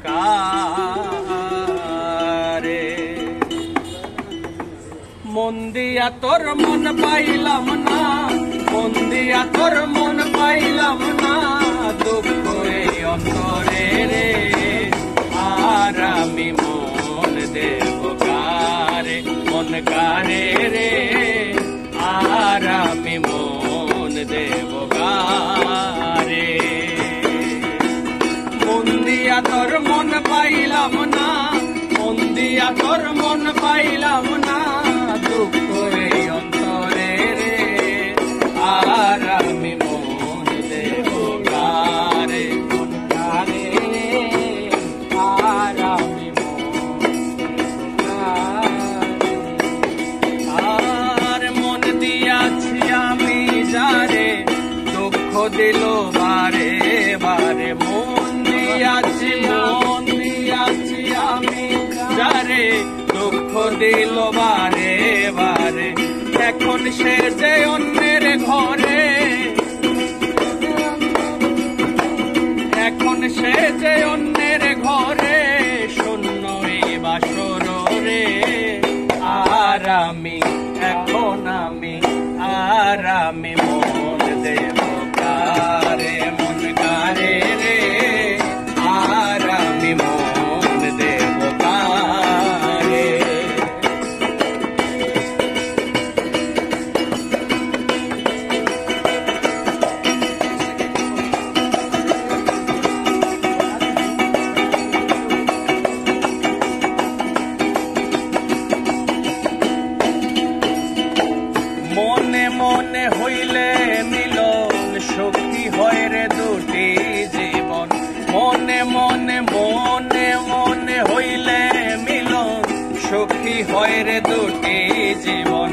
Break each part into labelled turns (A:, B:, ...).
A: কারে। মন দিয়া তোর মন পাইলাম না, মন দিয়া তোর মন পাইলাম না, দুঃখ এই অন্তরে রে, আর আমি মন দেব কারে, মন কারে রে, আর আমি মন দেব কারে। মন দিয়া তোর মন পাইলাম না, মন দিয়া তোর মন পাইলাম না, দুঃখ এই অন্তরে রে, আর আমি মন দেব কারে, মন কারে রে, আর আমি মন দেব কারে। আর মন দিয়াছি আমি যারে, দুঃখ দিল বারে বারে, মন দিয়াছি আমি যারে, দুঃখ দিল বারে বারে, এখন সে যে অন্যের ঘরে, এখন সে যে অন্যের ঘরে, শূন্য এই বাসর রে, আর আমি এখন আর আমি মন দেব কারে, মন কারে রে, আর আমি মন দেব কারে। মনে মনে হইলে মিলন, সখী হয় রে দুটি জীবন, মনে মনে মনে মনে হইলে মিলন, সখী হয় রে দুটি জীবন,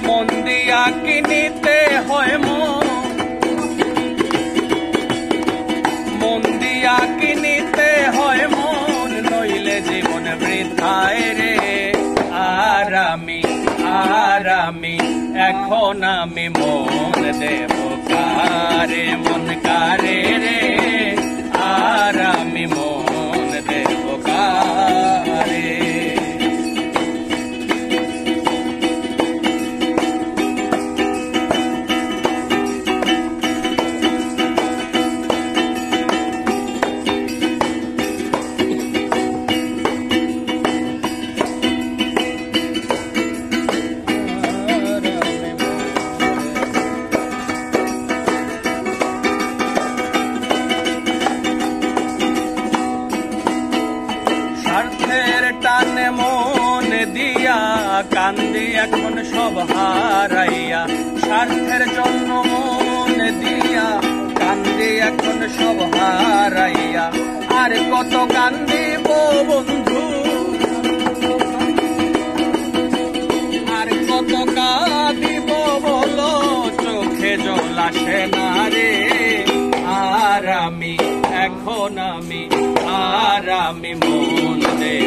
A: মন দিয়া কিনিতে হয় মন দিয়া কিনিতে হয় মন, নইলে জীবন বৃথায় রে, আর আমি এখন আমি মন দেব কারে, মন কারে রে, আর আমি মন দেব কারে। স্বার্থের টানে মন দিয়া কান্দি এখন সব হারাইয়া, স্বার্থের জন্য মন দিয়া কান্দি এখন সব হারাইয়া, আর কত কান্দিব বন্ধু, আর কত কাঁদিব বলো, চোখে জল আসে না রে, আর আমি এখন আর আমি মন দেব